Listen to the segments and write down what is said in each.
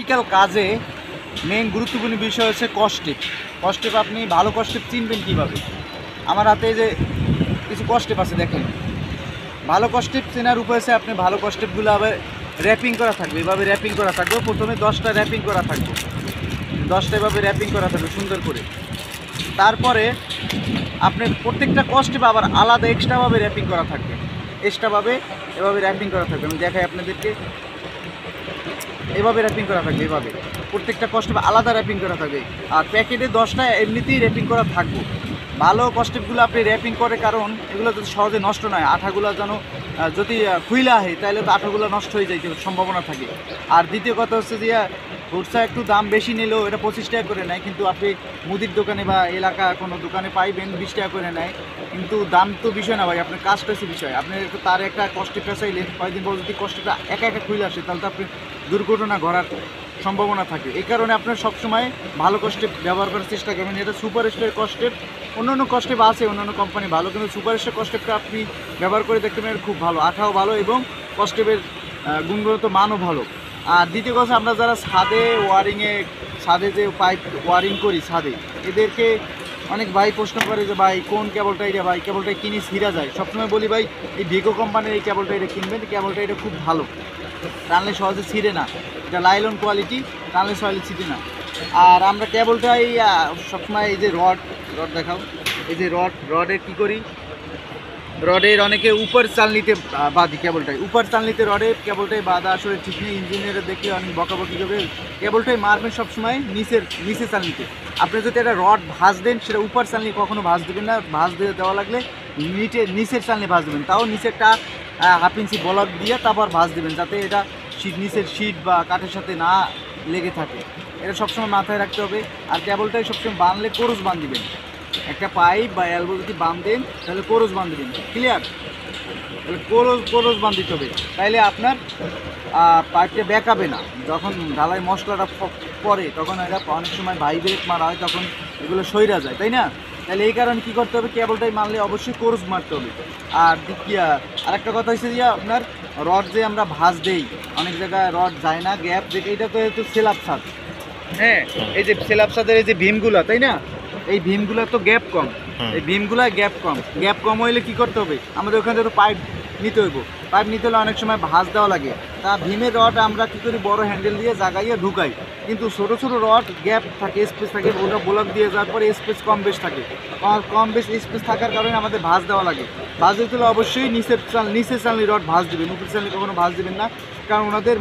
Typical কাজে main গুরুত্বপূর্ণ বিষয় হচ্ছে কস্টেপ। কস্টেপ আপনি ভালো কস্টেপ চিনবেন কীভাবে? আমার হাতে যে কিছু কস্টেপ আছে দেখেন, ভালো কস্টেপ চেনার উপায় আছে আপনি ভালো কস্টেপগুলো আবার র্যাপিং করা থাকবে, এভাবে র্যাপিং করা থাকবে। প্রথমে 10টা র্যাপিং করা থাকবে, 10টা এভাবে র্যাপিং করা থাকবে সুন্দর করে। তারপরে আপনি প্রত্যেকটা কস্টেপ আবার আলাদা এক্সট্রাভাবে র্যাপিং করা থাকবে, এক্সট্রাভাবে এভাবে র্যাপিং করা থাকবে। আমি দেখাই আপনাদেরকে, এভাবে র্যাপিং করা থাকবে, এভাবে প্রত্যেকটা কস্টেপ আলাদা র্যাপিং করা থাকবে। আর প্যাকেটে 10টা এমনিতেই র্যাপিং করা থাকবে। ভালো কস্টেপগুলো আপনি র্যাপিং করে, কারণ এগুলো যদি সহজে নষ্ট নয়, আঠাগুলো যেন যদি খুইলা হয় তাহলে তো আঠাগুলো নষ্ট হয়ে যাইতে সম্ভাবনা থাকে। আর দ্বিতীয় কথা হচ্ছে যে খুচরা একটু দাম বেশি নিলেও এটা 25 টাকা করে নেয়, কিন্তু আপনি মুদির দোকানে বা এলাকা কোনো দোকানে পাইবেন 20 টাকা করে নেয়। কিন্তু দাম তো বিষয় না ভাই, আপনার কাজটা হচ্ছে বিষয়। আপনি তার একটা কস্টেপটা চাইলে কয়েকদিন পর যদি কস্টেপটা একা একা খুলে আসে তাহলে তো আপনি দুর্ঘটনা ঘটার সম্ভাবনা থাকে। এই কারণে আপনার সবসময় ভালো কস্টেপ ব্যবহার করার চেষ্টা করবেন। এটা সুপার স্টার কস্টেপ, অন্যান্য কস্টেপ আছে অন্যান্য কোম্পানি ভালো, কিন্তু সুপার স্টার কস্টেপটা আপনি ব্যবহার করে দেখতে পারেন, খুব ভালো, আঠাও ভালো এবং কস্টেপের গুণগত মানও ভালো। আর দ্বিতীয় কথা, আমরা যারা ছাদে ওয়ারিংয়ে, ছাদে যে পাইপ ওয়ারিং করি ছাদে, এদেরকে অনেক ভাই প্রশ্ন করে যে ভাই কোন কেবলটা এটা, ভাই কেবলটা কিনে ছিঁড়া যায়। সবসময় বলি ভাই এই ভিগো কোম্পানির এই কেবলটা এটা কিনবেন, কেবলটা এটা খুব ভালো, টানলে সহজে ছিঁড়ে না, এটা লাইলন কোয়ালিটি, টানলে সহজে ছিঁড়ে না। আর আমরা কেবলটাই সবসময় এই যে রড দেখাও, এই যে রডের কী করি, রডের অনেকে উপর চালনিতে বাঁধি, কেবলটাই উপর চালনিতে রডের কেবলটাই বাঁধা আসলে ঠিক নেই। ইঞ্জিনিয়ার দেখলে অনেক বকাবকি করবে, কেবলটাই মারবেন সবসময় নিচে চালনিতে। আপনি যদি একটা রড ভাঁজ দেন, সেটা উপর চালনি কখনো ভাঁজ দেবেন না, ভাঁজ দেওয়া লাগলে নিচের চালনি ভাঁজ দেবেন, তাও নিচেরটা 1/2 ইঞ্চি ব্লক দিয়ে তারপর ভাঁজ দেবেন, যাতে এটা নিচের শীট বা কাঠের সাথে না লেগে থাকে। এটা সবসময় মাথায় রাখতে হবে। আর কেবলটাই সবসময় বাঁধলে কোরস বাঁধ দিবেন, একটা পাইপ বা এলবো যদি বাঁধেন তাহলে কোরস বাঁধ দিবেন, ক্লিয়ার? তাহলে কোরস বাঁধ দিতে হবে, তাইলে আপনার পাইপটা বেঁকাবে না। যখন ঢালাই মশলাটা পরে তখন এটা অনেক সময় ভাইব্রেট মারা হয়, তখন এগুলো সইরা যায়, তাই না? তাহলে এই কারণে কী করতে হবে, কেবলটাই মারলে অবশ্যই কোরস মারতে হবে। আর আরেকটা কথা হচ্ছে যে আপনার রড যে আমরা ভাঁজ দেই, অনেক জায়গায় রড যায় না, গ্যাপ যেটা, এটা তো একটু সেলাপ ছাদ, হ্যাঁ, এই যে সেলাপ ছাদের এই যে ভীমগুলো, তাই না, এই ভীমগুলো তো গ্যাপ কম, এই ভীমগুলায় গ্যাপ কম হইলে কী করতে হবে, আমাদের ওখানে তো পাইপ নিতে হইব, পাইপ নিতে হলে অনেক সময় ভাঁজ দেওয়া লাগে। তা ভীমের রড আমরা কী করি, বড় হ্যান্ডেল দিয়ে জাগাইয়ে ঢুকাই, কিন্তু ছোটো ছোটো রড গ্যাপ থাকে, স্পেস থাকে, ওটা ব্লক দিয়ে যাওয়ার পরে স্পেস কম বেশ থাকে, কম বেশ স্পেস থাকার কারণে আমাদের ভাঁজ দেওয়া লাগে। ভাঁজ দিতে হলে অবশ্যই নিচের চালনি রড ভাঁজ দেবেন, উপরের চালনি কখনো ভাঁজ দেবেন না, কারণ ওনাদের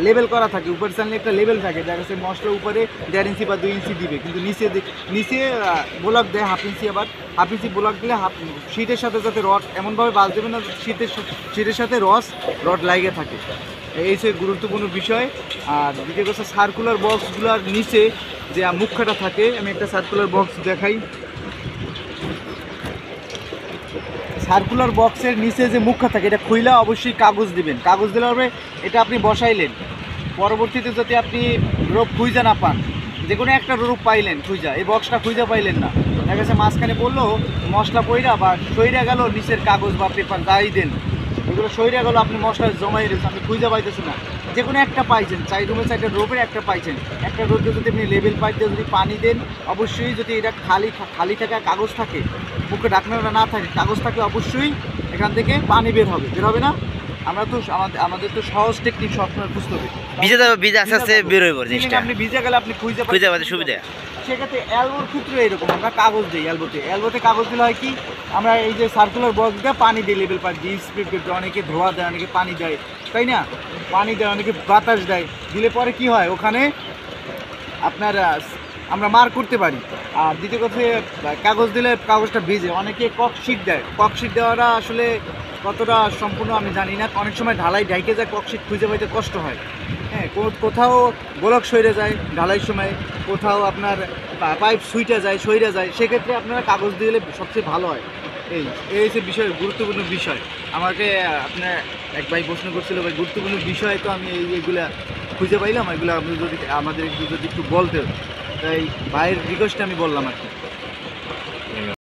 লেভেল করা থাকে, উপরের চালনি একটা লেভেল থাকে, দেখা যাচ্ছে মশলার উপরে 1.5 ইঞ্চি বা 2 ইঞ্চি দিবে, কিন্তু নিচে ব্লক দেয় 1/2 ইঞ্চি, আবার 1/2 ইঞ্চি ব্লক দিলে শীটের সাথে যাতে রড এমনভাবে ভাঁজ দেবেন না শীতের সাথে রড লাগিয়ে থাকে। এই হচ্ছে গুরুত্বপূর্ণ বিষয়। আর দ্বিতীয় কথা, সার্কুলার বক্সগুলোর নিচে যে মুখ্যটা থাকে, আমি একটা সার্কুলার বক্স দেখাই, সার্কুলার বক্সের নিচে যে মুখ্য থাকে এটা খুইলা অবশ্যই কাগজ দিবেন, কাগজ দিলে হবে এটা আপনি বসাইলেন, পরবর্তীতে যদি আপনি রোপ খুঁজা না পান, যে কোনো একটা রোপ পাইলেন খুঁজা, এই বক্সটা খুঁজা পাইলেন না, দেখা গেছে মাঝখানে পড়লো মশলা পইরা বা সইরা গেল, নিচের কাগজ বা পেপার যাই দেন এগুলো সইরা গেলো, আপনি মশলা জমাই রেখেছেন, আপনি খুঁজা পাইতেছেন না, যে কোনো একটা পাইছেন, রুমের সাইডে রোপের একটা পাইছেন, একটা রোদে যদি আপনি লেবেল পাইপ দিয়ে যদি পানি দেন, অবশ্যই যদি এটা খালি থাকা কাগজ থাকে, মুখে ঢাকনাটা না থাকে, কাগজ থাকে, অবশ্যই এখান থেকে পানি বের হবে না। আমরা তো আমাদের তো সহজ টেকনিক সবসময় বুঝতে হবে, আস্তে বের হইব জিনিসটা, আপনি ভিজে গেলে আপনি খুঁজে পাইতে সুবিধা। সেক্ষেত্রে এলবোর ক্ষেত্রে এরকম আমরা কাগজ দিই, এলবোতে কাগজ দিলে হয় কি, আমরা এই যে সার্কুলার বক্স দিয়ে পানি দিই, লেবেল পানি দিই, স্প্রে করতে, অনেকে ধোয়া দেয়, অনেকে পানি দেয়, তাই না, পানি দেয়, অনেকে বাতাস দেয়, দিলে পরে কি হয়, ওখানে আপনার আমরা মার করতে পারি। আর দ্বিতীয় কথা, কাগজ দিলে কাগজটা ভিজে, অনেকে ককশিট দেয়, ককশিট দেওয়াটা আসলে কতটা সম্পূর্ণ আমি জানি না, অনেক সময় ঢালাই ঢাইকে যায়, ককশিট খুঁজে পাইতে কষ্ট হয়, হ্যাঁ, কোথাও গোলক সইরে যায় ঢালাই সময়, কোথাও আপনার পাইপ সইরা যায়, সেক্ষেত্রে আপনারা কাগজ দিলে সবচেয়ে ভালো হয়। এই হচ্ছে বিষয়, গুরুত্বপূর্ণ বিষয়। আমাকে আপনার এক ভাই প্রশ্ন করছিল, ভাই গুরুত্বপূর্ণ বিষয় তো আমি এইগুলা খুঁজে পাইলাম, এগুলো আপনি যদি আমাদের যদি একটু বলতে, তাই ভাইয়ের রিকোয়েস্টে আমি বললাম আর কি।